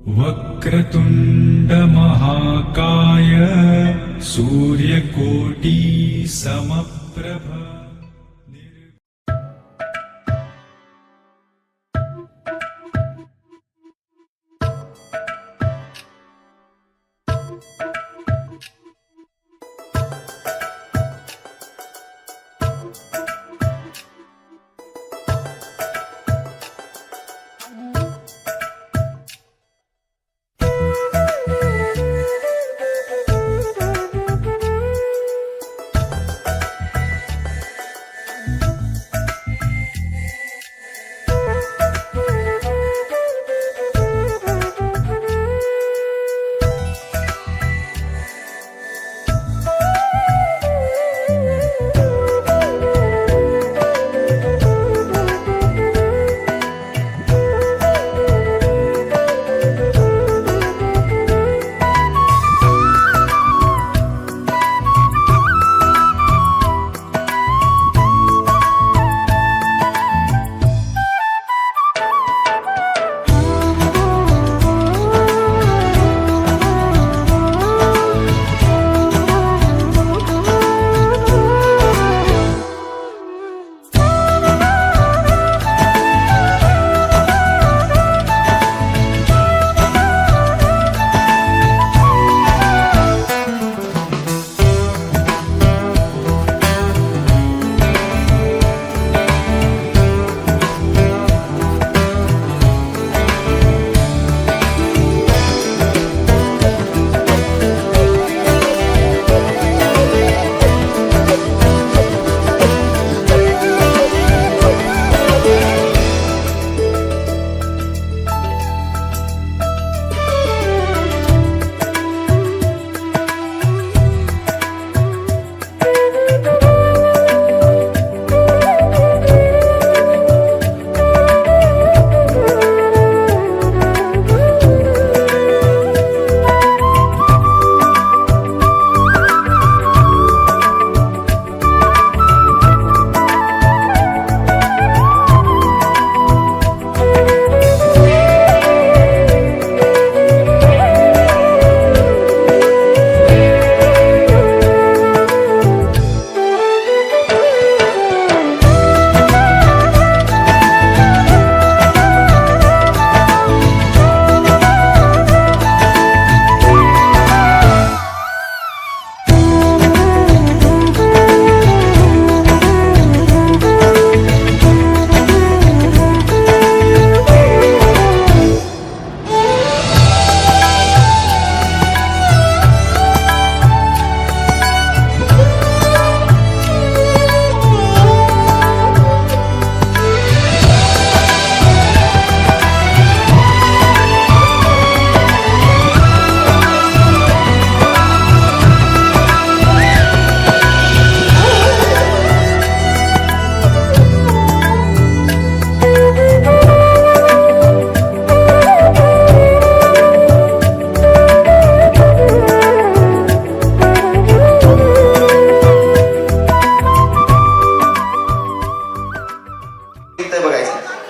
वक्रतुंड महाकाय सूर्यकोटि समप्रभ।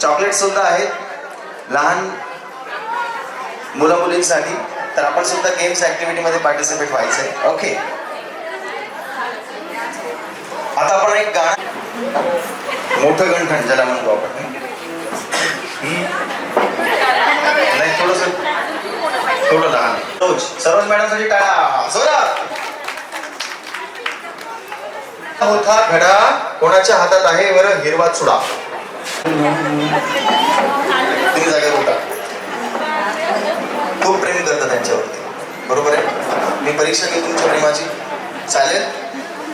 चॉकलेट सुद्धा आहेत लहान मुला मुलींसाठी, तर आपण सुद्धा गेम्स ऍक्टिव्हिटी मध्ये पार्टिसिपेट व्हायचंय. ओके, आता आपण एक गाणं, मोठं गणखण ज्याला म्हणतो आपण, नाही थोडं लहान. सरोज मॅडम साठी टाळा जोरात. होता घडा कोणाच्या हातात आहे वर हिरवा चुडा. तुम्ही जागा होता, खूप प्रेम करता त्यांच्यावरती, बरोबर आहे. मी परीक्षा घेऊ तुमच्या प्रेमाची, चालेल.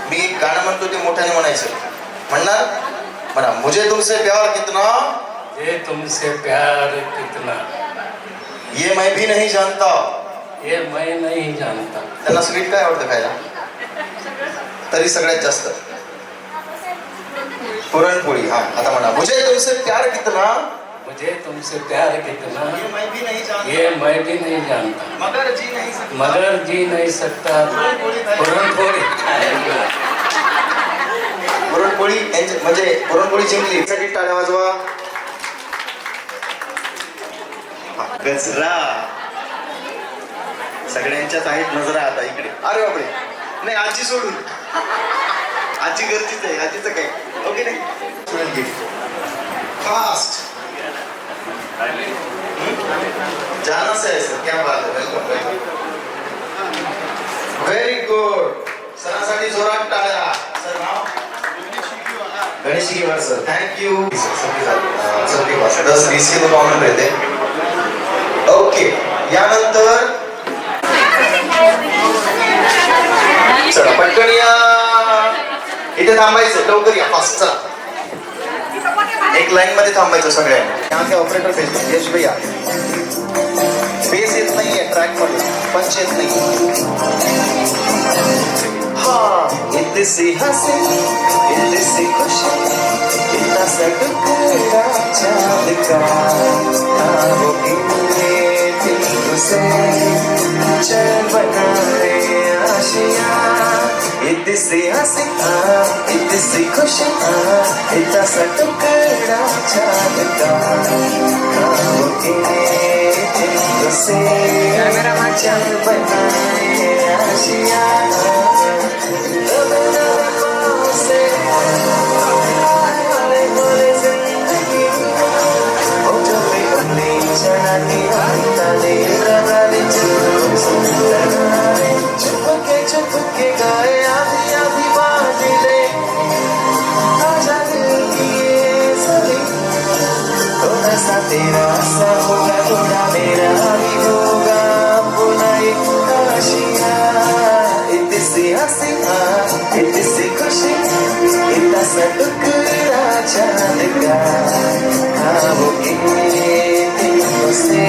मी एक गाणं म्हणतो ते मोठ्याने म्हणायचं. म्हणणार म्हणा, मुझे तुमसे प्यार कितना, ये तुमसे प्यार कितना, ये मैं भी नहीं जानता, ये मैं नहीं जानता. त्यांना स्वीट काय आवडतं खायला, तरी सगळ्यात जास्त पुरणपोळी. हा, आता म्हणा, मुझे तुमसे प्यार कितना, मुझे तुमसे प्यार कितना, ये मैं भी नहीं जानता, ये मैं भी नहीं जानता, मगर जी नहीं सकता, मगर जी नहीं सकता. पुरणपोळी पुरणपोळी म्हणजे पुरणपोळी जिंकली. साठी टाळ्या वाजवा. गजरा सगळ्यांच्याच आहेत नजरा आता इकडे. अरे बापरे, नाही आजी सोडून. आजी गरजेचं आहे, आजीचं काय. ओके नाही फास्ट जाना से सर, क्या बात है. Welcome welcome. Very good. सरांसाठी जोरात टाळ्या. सर नाव गणेश गिवार सर. थँक्यू सबके पास 10 BC तो कॉमन रहते. ओके, यानंतर चला पटकन या. इथे थांबायचं, लवकर या, फास्ट. चला एक लाईन मध्ये थांबायचं सगळ्यांनी. यहाँ के ऑपरेटर फेस यश भैया. बेस येत नाहीये ट्रॅक मध्ये, पंच येत नाही. हाँ इतनी सी हंसी, इतनी सी खुशी, इतना सा टुकड़ा चांद का. हाँ वो गिरे दिल से चल बनाए आशियाँ. इतनी सी हंसी, इतनी सी खुशी, इतना सा टुकड़ा चांद का. हाँ वो गिरे दिल से चल बनाए आशियाँ. चुपके गाए आधी आधी बादले. आजा दिल की ये सभी. थोड़ा सा तेरा सा होगा, थोड़ा मेरा भी होगा. अपना एक आशिया. इतनी सी हंसी, इतनी सी खुशी, इतना सा टुकड़ा चांद का. हाँ वो गिरे दिलों से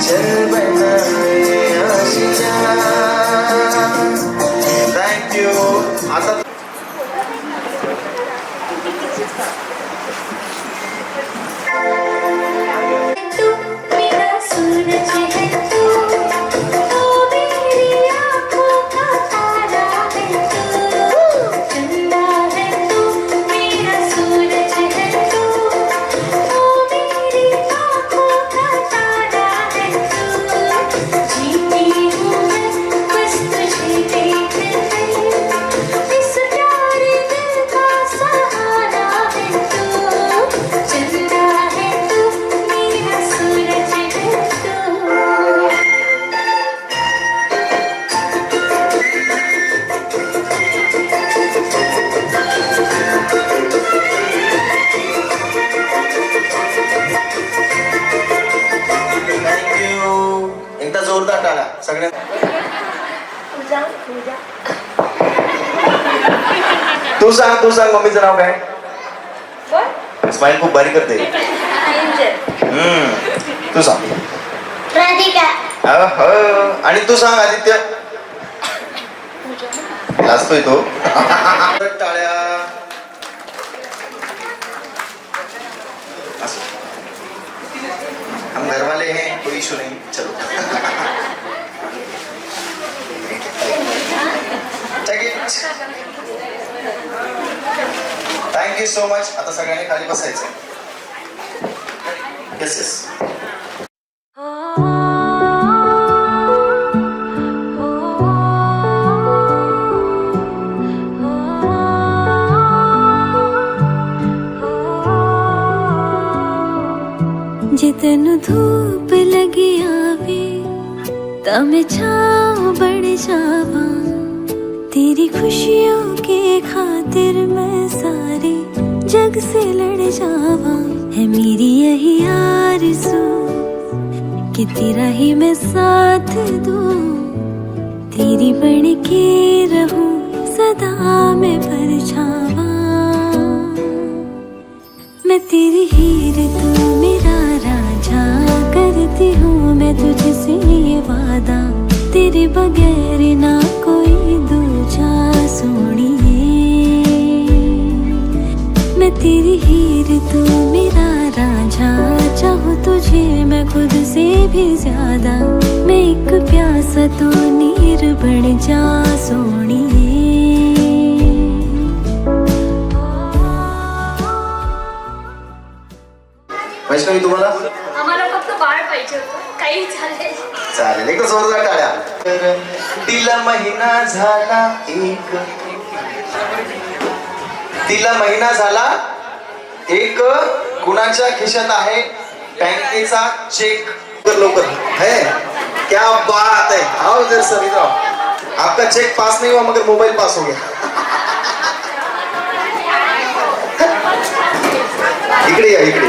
चल बनाए आशिया. थँक्यू. आता एकदा जोरदार टाळा सगळ्या. तू सांग मम्मीचं नाव काय. स्माइल खूप बारीक करते. तू सांग. आणि तू सांग आदित्य. लाजतोय तो. टाळ्या. हम घर वाले हैं, कोई इशू नहीं. चलो थँक्यू सो मच. आता सगळ्यांनी खाली बसायचं. Yes yes. जे तेनु धूप लगी आवे ता मैं छाँव बढ़ जावा. तेरी खुशियों के खातिर मैं सारे जग से लड़ जावा. है मेरी यही आरज़ू कि तेरा ही मैं साथ दूँ. तेरी बन के रहूं सदा मैं परछावा. मैं तेरी हीर तू मेरा राजा. करती हूँ मैं तुझसे ये वादा. तेरे बगैर ना कोई दूजा सोनिए. मैं तेरी हीर तू मेरा राजा. चाहूँ तुझे मैं खुद से भी ज्यादा. मैं एक प्यासा तू नीर बन जा सोनिए. वैष्णवी तुम्हाला आम्हाला फक्त बाळ पाहिजे होतं. काही चालेल. चालेल एक जोरदार टाळ्या. तर तिला महिना झाला एक, तिला महिना झाला एक, कुणाच्या खिशात आहे बँकेचा चेक. लवकर है क्या बात है. आओ इधर सर, इधर आओ. आपका चेक पास नहीं हुआ मगर मोबाइल पास हो गया. इकडे या इकडे.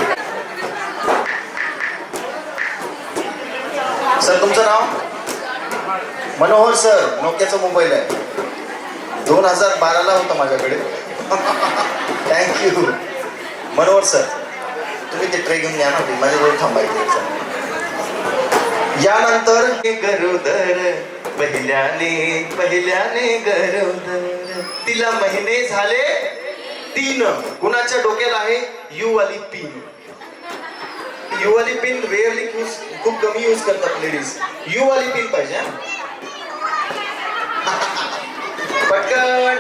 सर तुमचं नाव? मनोहर सर. नोकियाचा मोबाईल आहे, 2012ला होता माझ्याकडे. Thank you Manohar sir. तुम्ही ते ट्रे घेऊन या ना, माझ्याजवळ थांबायचं. यानंतर गरोदर पहिल्याने पहिल्याने गरोदर, तिला महिने झाले 3. कुणाच्या डोक्याला आहे यू वाली पिन. यू वाली पिन रेअरली खूप कमी यूज करतात लेडीज. यू वाली पिन पाहिजे हा? पटकन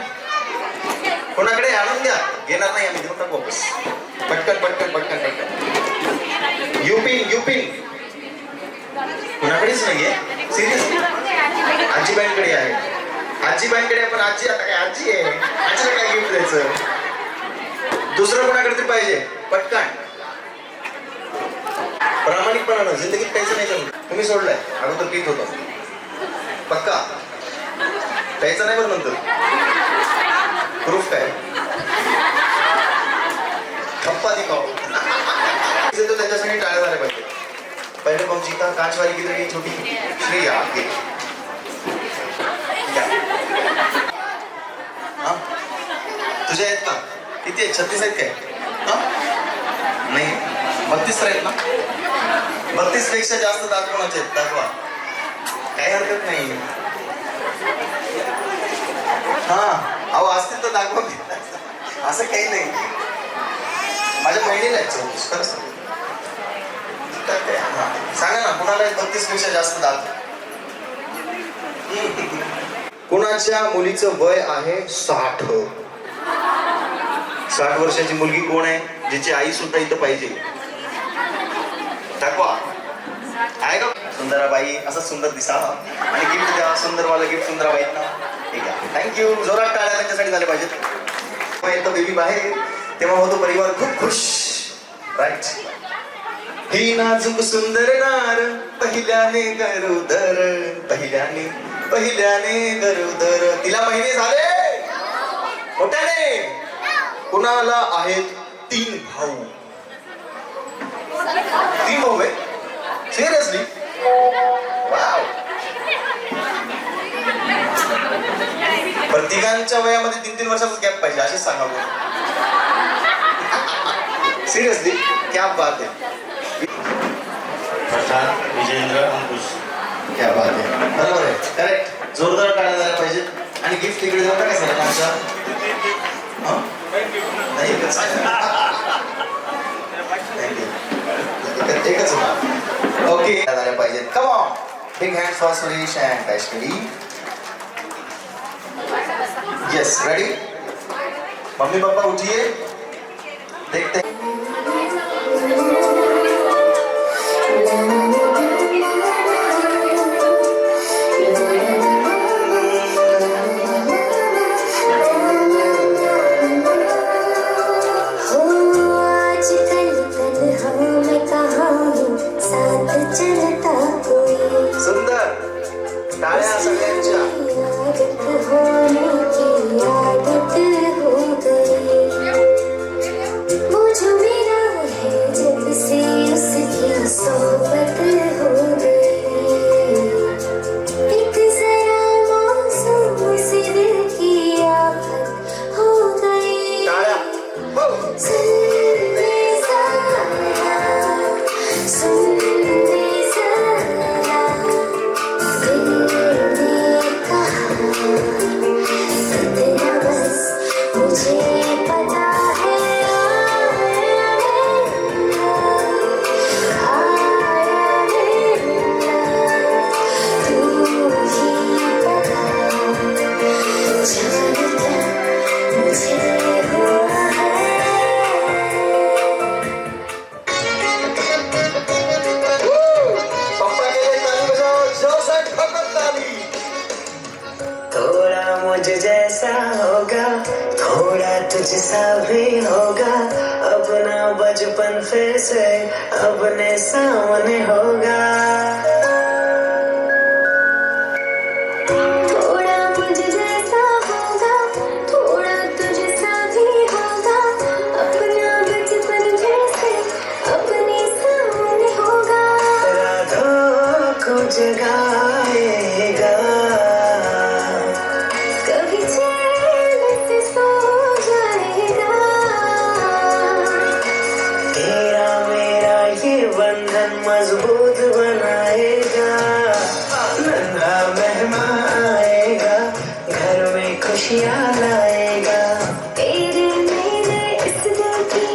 कोणाकडे आणून द्या. घेणार नाही आम्ही, देऊ टाकू वापस. पटकन पटकन पटकन पटकन. यू पिन, यू पिन कुणाकडेच नाहीये. सिरियसली आजीबाईंकडे आहे. आजीबाईंकडे पण आजी आता काय आजी आहे, आजीला काय गिफ्ट द्यायचं. दुसरं कोणाकडे तरी पाहिजे. पटकन प्रामाणिकपणानं जिंदगीत प्यायचं नाही का? तुम्ही सोडलाय, अगोदर पीत होतो. पक्का प्यायचं नाही बरं नंतर. प्रूफ काय? पप्पा दिखाओ. त्यांच्यासाठी टाळ्या झाल्या पाहिजे. पहिले कौन सी था? कांच वाली किधर गई छोटी? श्रेया आगे. हाँ तुझे आहेत का? किती आहेत? 36 आहेत काय? हाँ नाही 32 आहेत ना? 32 पेक्षा जास्त दात कोणाचे आहेत? दाखवा. काही हरकत नाही. हा अहो असतील तर दाखवा. असं काही नाही. माझ्या बहिणीला आहेत 34. खरंच सांगा ना कुणाला 32 पेक्षा जास्त दात? कुणाच्या मुलीचं वय आहे 60. 60 वर्षाची मुलगी कोण आहे जिची आई सुद्धा इथं पाहिजे? दाखवा. आहे का? सुंदराबाई. असं सुंदर दिसा आणि गिफ्ट द्या. सुंदरवाला गिफ्ट सुंदराबाईंना. ठीक आहे, थँक्यू. जोरात टाळ्या त्यांच्यासाठी झाल्या पाहिजेत. येतो बेबी बाहेर तेव्हा होतो परिवार खूप खुश. राईट. ही नाजूक सुंदर नार पहिल्याने गरोदर, पहिल्याने पहिल्याने गरोदर, तिला महिने झाले मोठ्याने. कुणाला आहेत 3 भाऊ. 3 भाऊ आहे? सिरियसली? वाव. प्रत्येकांच्या वयामध्ये 3-3 वर्षाचा गॅप पाहिजे असेच सांगावं. सिरियसली क्या बात आहे. विजेंद्र अंकुश. क्या बात आहे. बरोबर आहे. करेक्ट. जोरदार टाळ्या झाल्या पाहिजेत. आणि गिफ्ट इकडे जाऊ काय सर आमच्या? नाही एकच ओके झाल्या पाहिजेत. Come on. Big hand for Suresh and Vaishnavi. Yes ready. Mummy papa उठिए. देखते सुंदर टाळ्या सगळ्यांच्या. मुझे जैसा होगा, थोड़ा तुझसा भी होगा, अपना बचपन फिर से अपने सामने होगा। थोड़ा मुझ जैसा होगा, थोड़ा तुझसा भी होगा, अपना बचपन जैसे अपने सामने होगा। रातों को जगाएगा, कभी चैन से सो जाएगा। तेरा मेरा ये बंधन मजबूत बनाएगा। नन्हा मेहमान आएगा, घर में खुशियाँ लाएगा। तेरे मेरे इस दिल की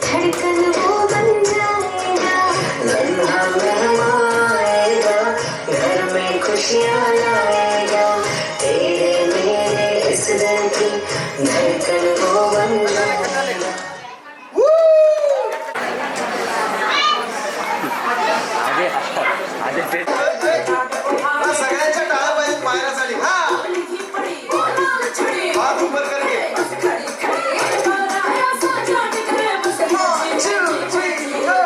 धड़कन वो बन जाएगा। नन्हा मेहमान आएगा, घर में खुशियाँ लाएगा। तेरे मेरे इस दिल की धड़कन वो बन जाएगा। हा, सगळ्यांच्या टाळा पाहिजे पायऱ्यासाठी. हा हात ऊपर करके. 1, 2, 3, go.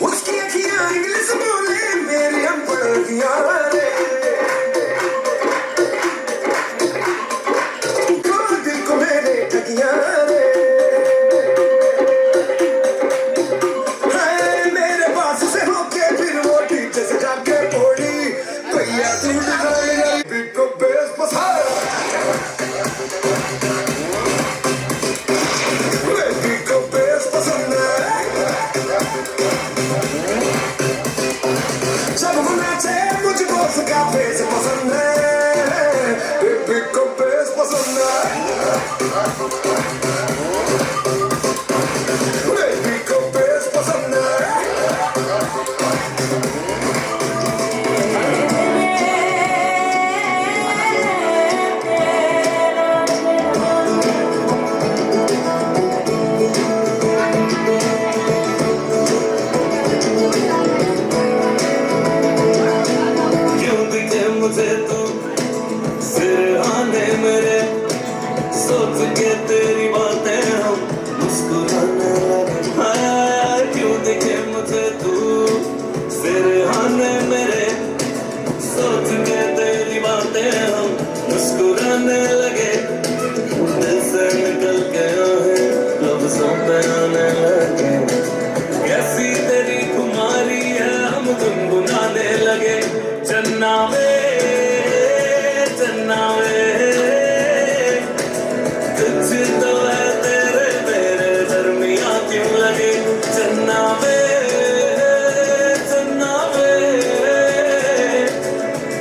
उसकी अखियां इंग्लिश बोले, मेरी अनपढ़ अखियां रे। दिल को मेरे ठगियां रे। हाय, मेरे पास से होके फिर वो टीचर से जाके बोली, भैया तू डिजाइनर बीट को बेस पसार। बीट को बेस पसंद है, जब हम नाचे मुझको उसका फेस पसंद है। बेबी को बेस पसंद है, बेबी को बेस पसंद है। क्यों दिखे मुझे तू सिरहाने मेरे, सोच के तेरी बातें हम मुस्कुराने लगे। हाय हाय, क्यों दिखे मुझे तू सिरहाने मेरे, सोच के तेरी बातें हम मुस्कुराने लगे। दिल से निकल के आहे लफ्जों पे आने लगे। कैसी तेरी खुमारी है, हम गुनगुनाने लगे। चन्ना वे, चन्ना वे, कुछ तो है तेरे मेरे दरमिया क्यों लगे। चन्ना वे, चन्ना वे,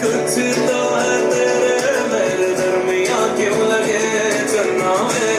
कुछ तो है तेरे मेरे दरमिया क्यों लगे। चन्ना वे,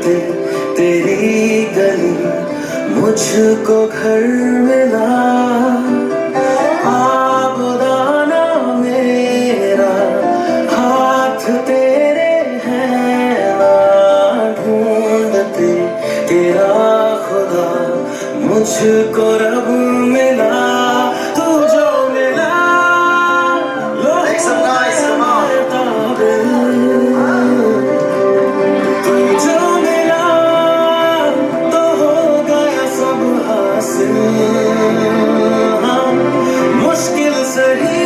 ढूंढते तेरी गली मुझको घर मिला आबदाना मेरा हाथ तेरे हैं ना ढूंढते तेरा खुदा मुझको रब मिला तू जो मिला Make some noise, come on. तू जो मिला तो हो गया सब हासिल हाँ, मुश्किल सही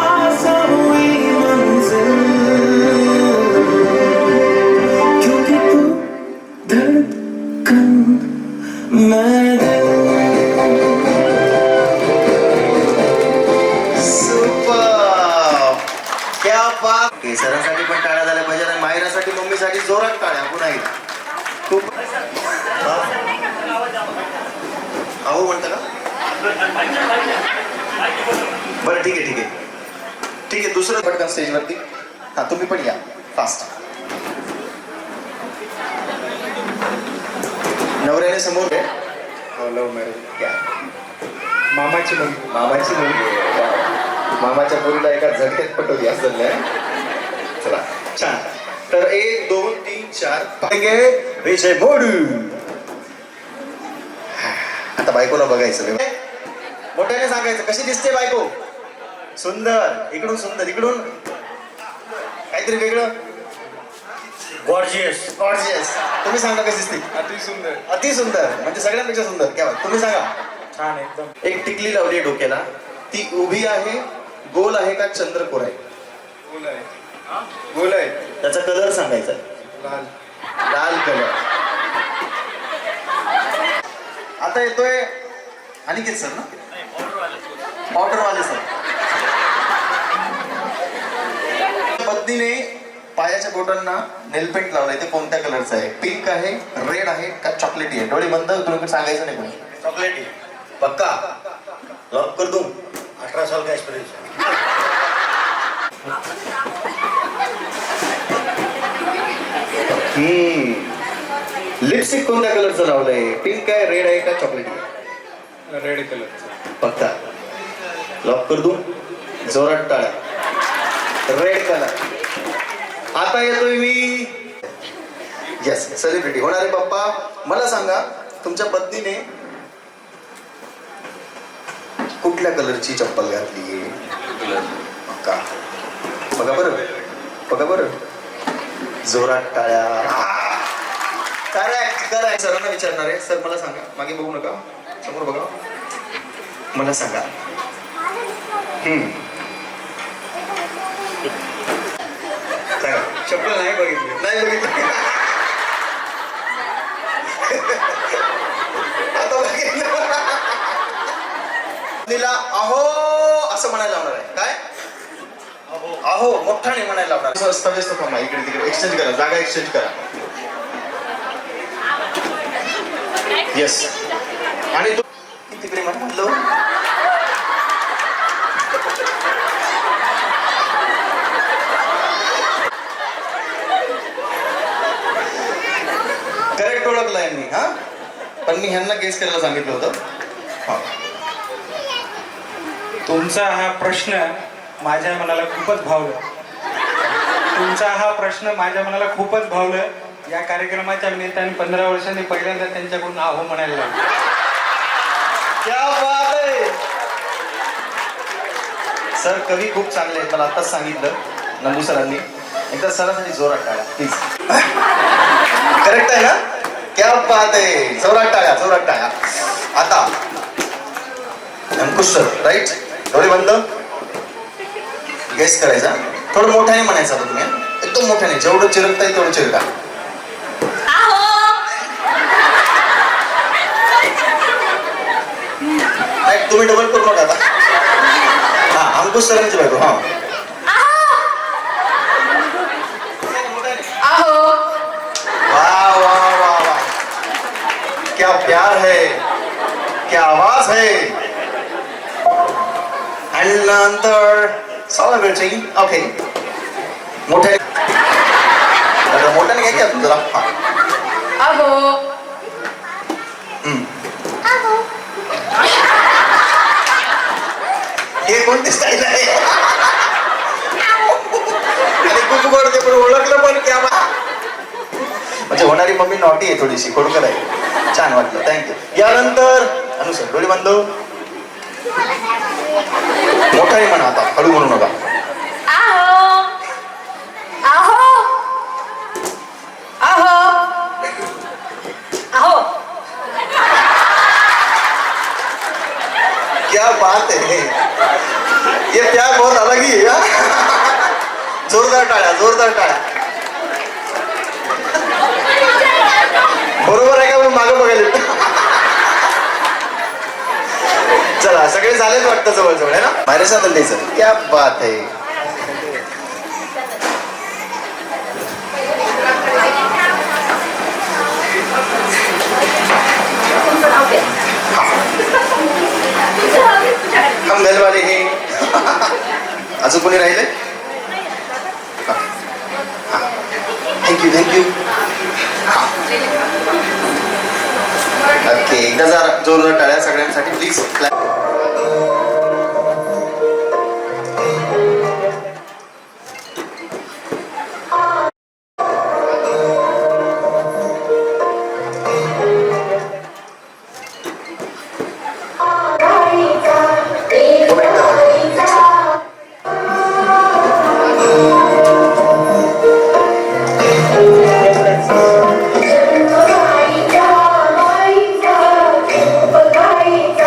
आसान हुई मंजिल क्योंकि तू धड़कन मैं दिल सुपर क्या बात सरांसाठी पण टाळ्या झाल्या पाहिजे आणि मायरासाठी मम्मीसाठी जोरात टाळ्या पुन्हा एकदा खूप अहो म्हणता का बरं ठीक आहे ठीक आहे ठीक आहे दुसरं पटकन स्टेजवरती हा तुम्ही पण या फास्ट नवऱ्याने समोर लव्ह मॅरेज क्या मामाची मुलगी मामाच्या मुलीला एका झटक्यात पटवली असं चला छान तर 1 2 3 4 विषय मोडू आता बायकोला बघायचं मोठ्याने सांगायचं कशी दिसते बायको सुंदर इकडून काहीतरी वेगळं गॉर्जियस तुम्ही सांगा कशी दिसते अति सुंदर म्हणजे सगळ्यांपेक्षा सुंदर क्या बात तुम्ही सांगा छान एकदम एक टिकली लावली डोक्याला ती उभी आहे गोल आहे का चंद्रकोर आहे गोल आहे त्याचा कलर सांगायचा लाल कलर आता येतोय अनिकेत सर ना ऑर्डरवाले सर पत्नीने पायाच्या बोटांना नेलपेंट लावलाय ते कोणत्या कलरचं आहे पिंक आहे रेड आहे का चॉकलेटी आहे डोळे बंद तुम्ही सांगायचं नाही कोणी चॉकलेटी पक्का लॉक कर दूं 18 साल का एक्सपीरियंस लिपस्टिक कोणत्या कलरचं लावलंय पिंक आहे रेड आहे का चॉकलेटी रेड कलर पक्का लॉक कर दूं जोरात टाळ्या रेड कलर आता येतोय मी यस सेलिब्रिटी होणारे पप्पा मला सांगा तुमच्या पत्नीने कुठल्या कलरची चप्पल घातली का बघा बरं जोरात टाळ्या करेक्ट सरांना विचारणार आहे सर मला सांगा मागे बघू नका समोर बघा मला सांगा चप्पल नाही बघितली आता तिला अहो असं म्हणायला लावणार आहे काय अहो मोठ्याने म्हणायला लावणार स्थव्यस्थ फॉर्म इकडे तिकडे एक्सचेंज करा जागा एक्सचेंज करा येस आणि तू तिकडे म्हटलं करेक्ट ओळखलाय मी हा पण मी ह्यांना गेस करायला सांगितलं होतं तुमचा हा प्रश्न माझ्या मनाला खूपच भावलं या कार्यक्रमाच्या निमित्ताने 15 वर्षांनी पहिल्यांदा त्यांच्याकडून आहो म्हणायला लागलो क्या बात आहे सर कवी खूप चांगले आहेत मला आताच सांगितलं नंदू सरांनी एकदा सरांसाठी जोरात टाळ्या प्लीज करेक्ट आहे ना क्या बात आहे जोरात टाळ्या आता अंकुश सर राईट डोळे बंद गेस करायचा थोडं मोठ्याने म्हणायचं तुम्ही एकदम मोठ्याने जेवढं चिरकता येईल तेवढं चिरका तुम्ही डबल करू नका आता हा अंकुश सरांची बायको हा वाह वाह वाह वाह क्या प्यार है क्या आवाज है आणि नंतर सेलिब्रेटिंग ओके मोठे मोठ्याने घ्या की अजून जरा हा. अहो हम्म. हे कोणती स्टाईल आहे आणि खूप गोडते पण ओळखलं पण क्या बा म्हणजे होणारी मम्मी नॉटी आहे थोडीशी खोडकर आहे छान वाटलं थँक्यू यानंतर अनुसर डोळे बांधव मोठाही म्हणा आता हळू म्हणू नका अहो अहो अहो अहो क्या बात है ये प्यार बहुत अलग ही है हा? जोरदार टाळ्या बरोबर आहे का मग मागं बघायला चला सगळे झालेच वाटतं जवळ आहे ना बाहेर साधन द्यायचं क्या बात है हम घर वाले हे अजून कोणी राहिले थँक्यू ओके एकदा जरा जोरदार टाळ्या सगळ्यांसाठी प्लीज बघायचा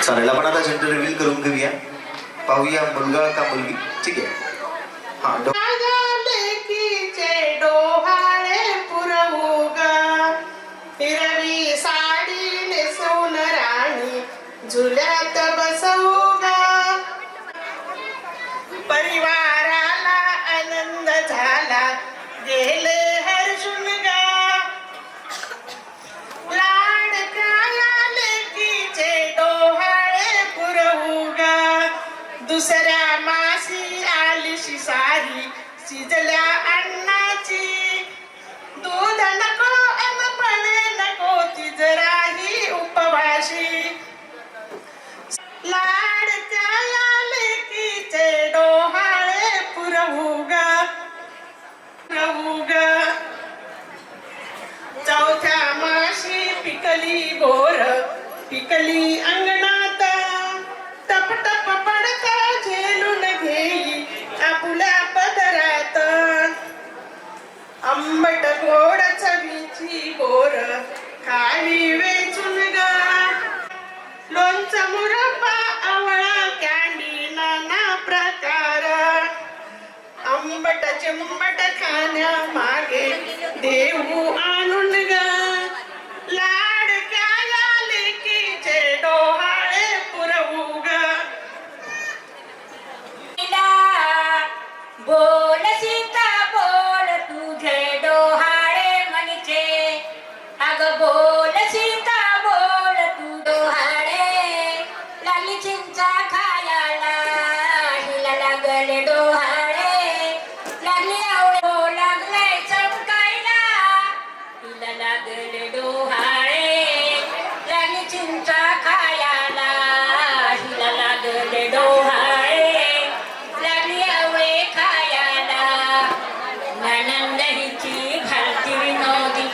चालेल, आपण आता जेंडर रिव्हील करून घेऊया. पाहूया मुलगा का मुलगी. ठीक आहे. हा डोहाळे पुरवूगा हिरवी साडी नेसवून राणी झुल्यात बसवूगा. परिवाराला आनंद झाला गेले हर्षून गा. लाडक्या लेकीचे डोहाळे पुरवूगा. दुसऱ्या मासी आलीशी सारी शिजल्या अन्नाची. दूध नको अन फळे नको ती जराही उपवाशी. लाडक्या लेकीचे डोहाळे पुरवूगा पुरवूगा. चौथ्या माशी पिकली बोर पिकली अंगणात. टप टप पडता झेलून घेई आपुल्या पदरात. आंबट गोड चवीची बोर खाली वेचून गा. लोणचं मुरब्बा आवळा कॅंडी नाना प्रकार. आंबट चिंबट खाण्या मागे देऊ आणून गा. लाडक्या लेकीचे डोहाळे पुरवूगा. बोल सीता बोल तुझे डोहाळे म्हणचे. अग बोल सीता बोल तू डोहाळे. लागली चिंचा खायला हिला लागले डोहाळे. लागली आवळे लागले चमकायला हिला लागले डोहाळे. लागली चिंचा खायला हिला लागले डोहाळे. लागली आवळे खायला. ननंद हिची भलती विनोदी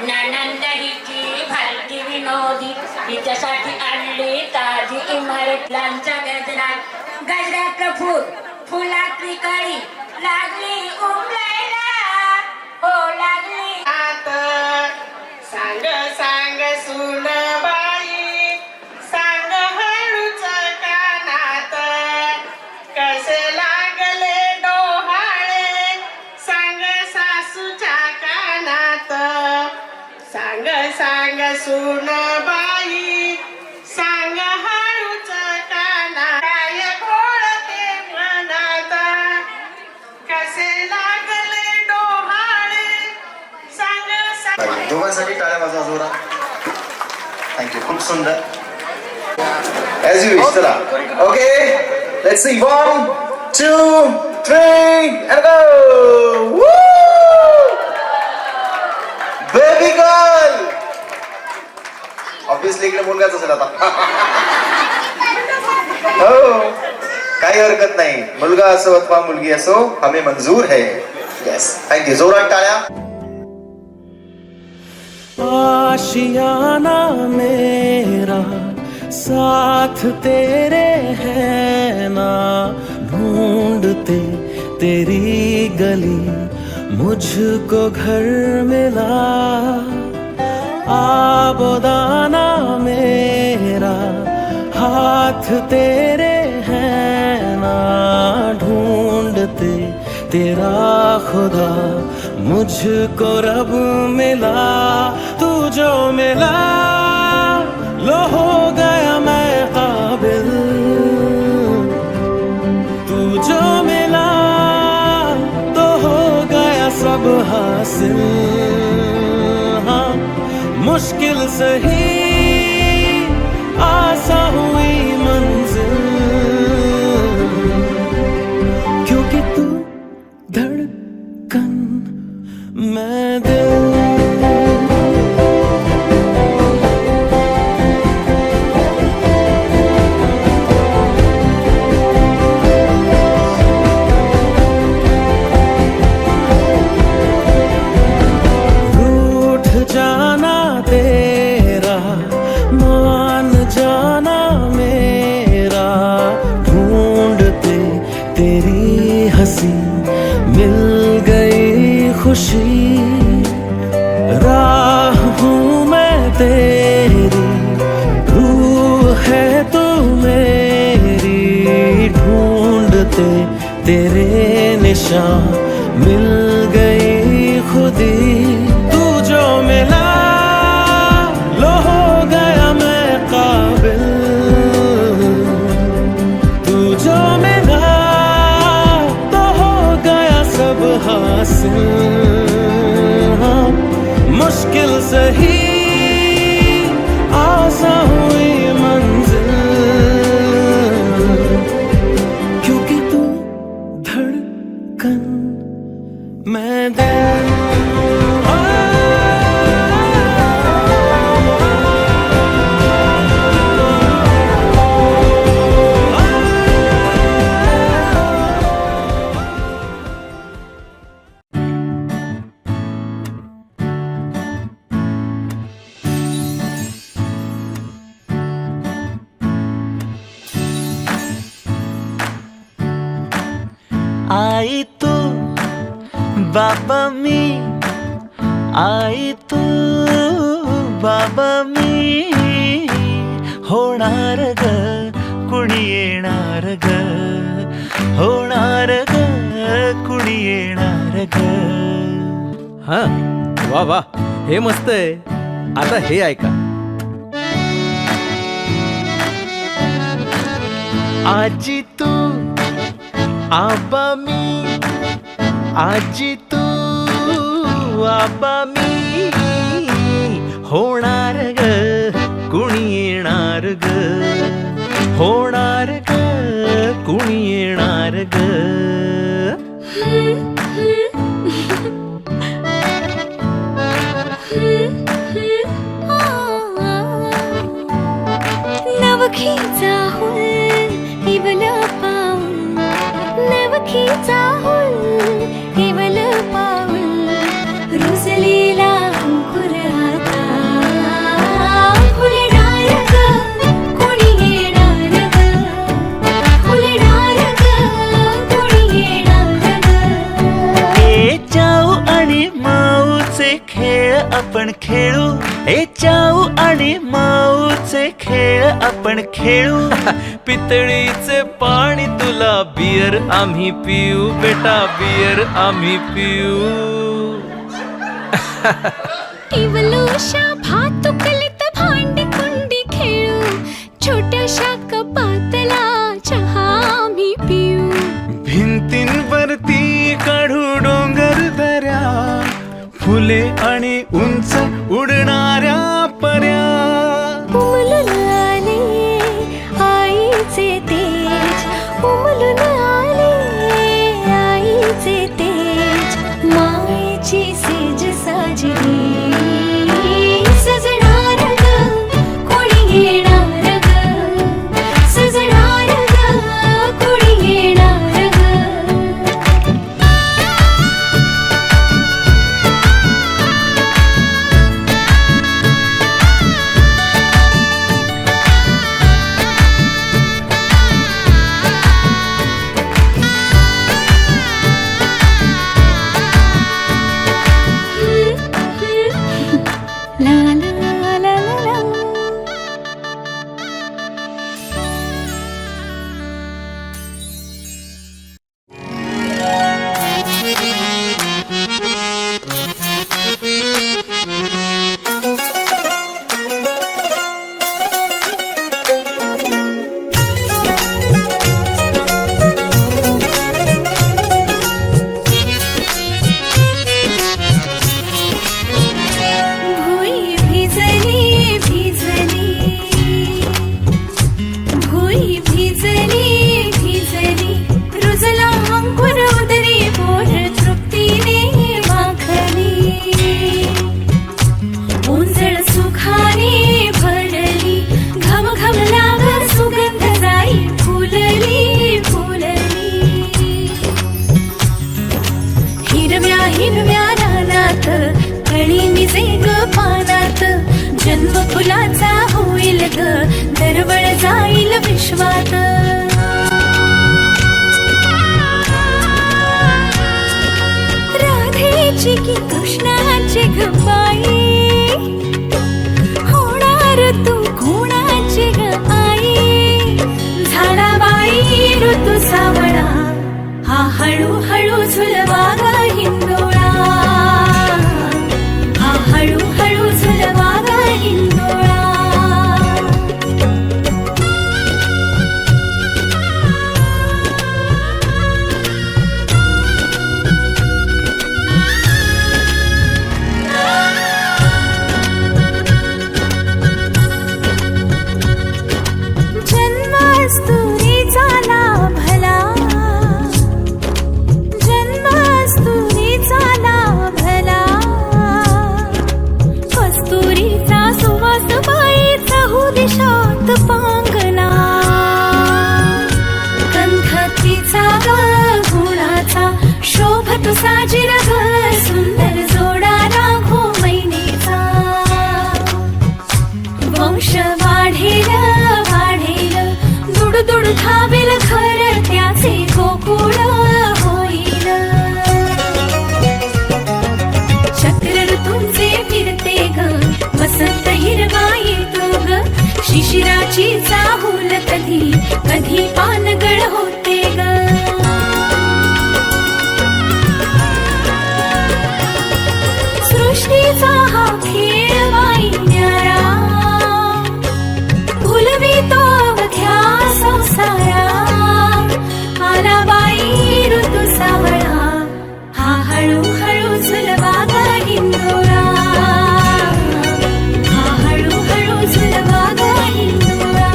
ननंद हिची भलती विनोदी. हिच्यासाठी आणली ताजी इमारत. लांचा गजरात गजरातलं फूल फुलातली कळी लागली उमलायला. हो लागली. सांग सांग सुनबाई सांग हळूच कानात. कसे लागले डोहाळे सांग सासूच्या कानात. सांग सांग सुनबाई सांग हळूच कानात. काय बोलते मनात कसे लागले डोहाळे सांग दोघांसाठी टाळ्या वाजवा जोरात. थँक्यू. खूप सुंदर. As you wish. चला okay let's see. 1 2 3 and go. Baby girl. Obviously इकडे मुलगाच असेल आता. हो काही हरकत नाही. मुलगा असो अथवा मुलगी असो हमें मंजूर है. Yes thank you. जोरात टाळ्या. आशियाना मेरा साथ तेरे है ना. ढूंढते तेरी गली मुझको घर मिला. आबोदाना मेरा हाथ तेरे है ना. ढूंढते तेरा खुदा मुझको रब मिला. तू जो मिला लो हो गया मैं काबिल. तू जो मिला तो हो गया सब हासिल. हाँ मुश्किल सही आसा हुई मंजिल. क्योंकि तू धड़कन मैं दिल. रूठ जाना तेरा मान जाना मेरा. ढूंढते तेरी हंसी मिल गई खुशी. राह हूँ मैं तेरी चलते तेरे निशान मिल गई खुदी। तू जो मिला लो हो गया मैं काबिल, तू जो मिला तो हो गया सब हासिल। हाँ, मुश्किल सही आसान हुई मंजिल, क्योंकि तू धड़कन मैं दिल। आई तू बाबा मी, आई तू बाबा मी, होणार ग कुणी येणार ग, होणार ग कुणी येणार ग। हा वा वा, हे मस्त आहे. आता हे ऐका. आजी तू आबा मी, आजी तू आबा मी, होणार ग कुणी येणार ग, होणार ग कुणी येणार ग। नवखीचा हुल इवल पाऊल, नवखीचा हुल इवल पाऊल, रुजलेला अंकुर आता फुलणार ग कोणी येणार ग, फुलणार ग कोणी येणार ग। ए चाऊ आणि माऊचे खेळ आपण खेळू, ए चाऊ आणि माऊचे खेळ आपण खेळू। पितळीचे पाणी तुला बियर आम्ही पिऊ, बेटा बियर आम्ही पिऊ। इवलूशा भातुकलीत भांडी कुंडी खेळू, छोट्याशा कपातला चहा आम्ही पिऊ। भिंतींवरती काढू डोंगर दऱ्या, फुले आणि उंच उडणाऱ्या पर्या। उमलून आले आईचे तेज, उमलून आले आईचे तेज, मायेची सेज साजली सजणार ग कोणी येणार ग, सजणार ग कोणी येणार ग। La la la la la. भुई भिजली भिजली, भुई भिजली भिजली, रुजला अंकुर उदरी पोर तृप्तीने माखली, ओंजळ सुखाने भरली, घम घम लाग सुगंध जाई फुलली फुलली। हिरव्या हिरव्या रानात कळी निजे ग पानात, जन्म फुलाचा होईल ग दरवळ जाईल विश्वात। राधेची की कृष्णाची ग बाई, होणार तू कोणाची ग आई, झाला बाई ऋतू सावळा झुलवा ग हिंदोळा, हा हळूहळू झुलवा ग हिंदोळा. जन्मास्तुरीचा लाभला, जन्मास्तुरीचा लाभला, कस्तुरीचा सुवास बाई चहू दिशात पांगला. गंधतीचा ग गुणाचा शोभतो साजिर ग, सुंदर जोडा राघो मैनेचा. वंश वाढेल वाढेल, दुड दुड धावेल घर, त्याचे गोकुळ होईल. चक्र ऋतूंचे फिरते ग, वसंत हिरवा येतो ग, शिशिराची चाहूल कधी कधी पानगळ होते ग. सृष्टीचा हा खेळ बाई न्यारा, भुलवितो अवघ्या संसारा. आला बाई ऋतू सावळा, हा हळूहळू झुलवा ग हिंदोळा, हा हळूहळू झुलवा ग हिंदोळा.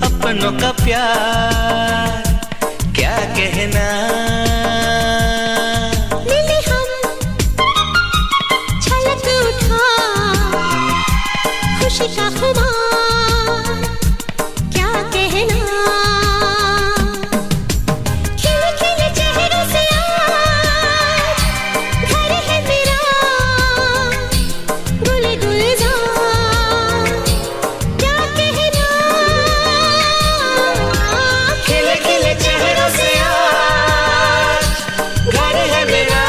अपनों का प्यार क्या कहना. मिले हम छलक उठा, खुशी का खुमार क्या कहना. खिले खिले चेहरों से आज घर है मेरा, गुल गुलजार क्या कहना. खिले खिले चेहरों से आज घर है मेरा,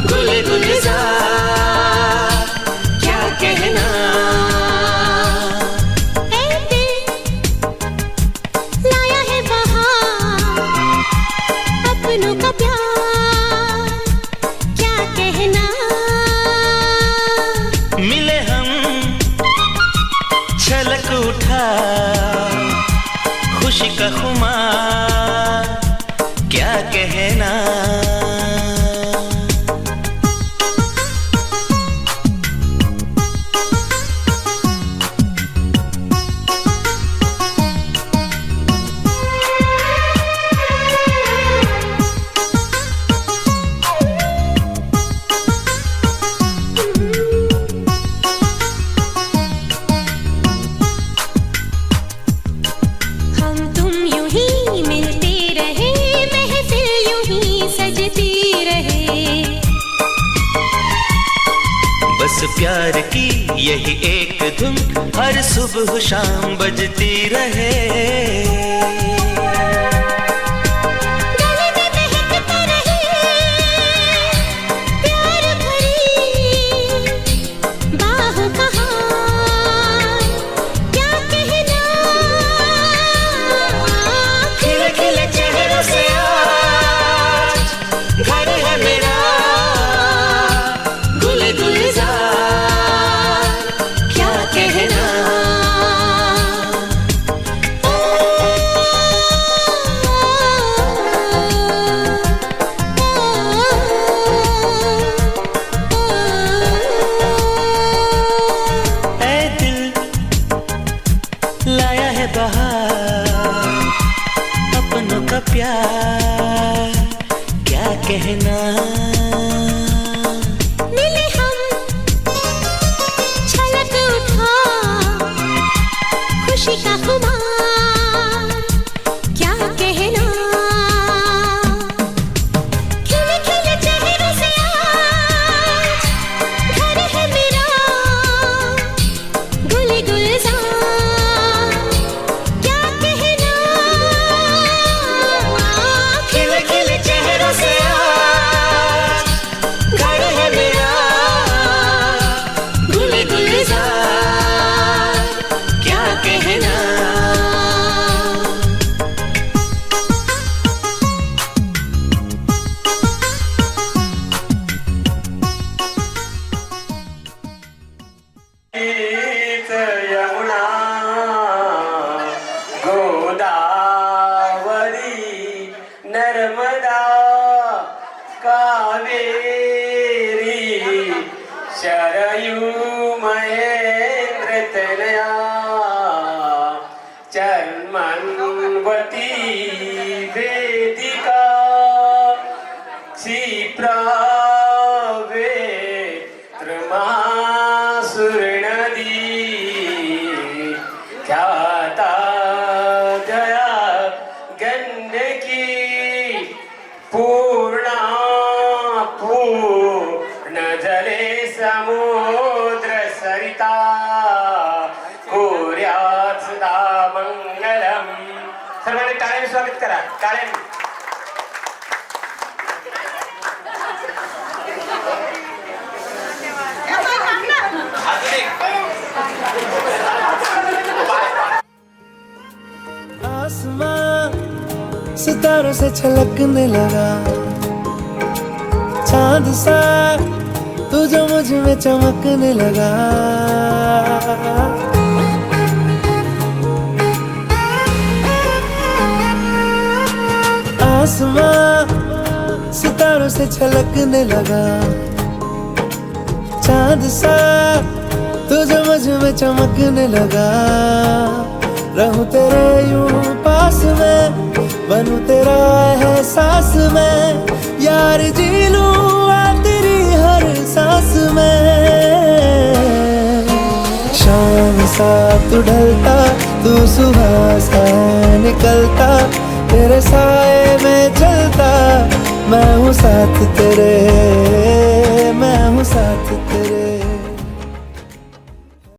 गुल गुलजार क्या कहना. ऐ दिल लाया है बहार, अपनों का प्यार क्या कहना. मिले हम छलक उठा, खुशी का खुमार क्या कहना. हम तुम यूं ही मिलते रहे, महफिल यूं ही सजती रहे. बस प्यार की यही एक धुन हर सुबह शाम बजती रहे. गले में महकता रहे प्यार भरी बाहों का हार क्या कहना. खिले खिले चेहरों से आज घर है मेरा, गुल गुलजार क्या कहना. ऐ दिल लाया है बहार, अपनों का प्यार क्या कहना. मिले हम कावेरी शरयू महेंद्र तनया चर्मन्वती वेदिका क्षिप्रावे त्रिमासुरनदी ख्याता जया गंडकी पूर्णा पूर्ण जले समुद्र सरिता कोर्यात सदा मंगलम. सर्वांनी टाळ्याने स्वागत करा. टाळ्याने. आसमां सितारों से छलकने लगा, चांद सा तू जो मुझ में चमकने लगा. आसमां सितारों से छलकने लगा, चांद सा तू जो मुझ में चमकने लगा. रहूं तेरे यूं पास में, बनूं तेरा एहसास में, यार जी लूं आ तेरी हर सांस में. शाम सा तू ढलता, तू सुबह सा निकलता, तेरे साए में चलता, मैं हूँ साथ तेरे.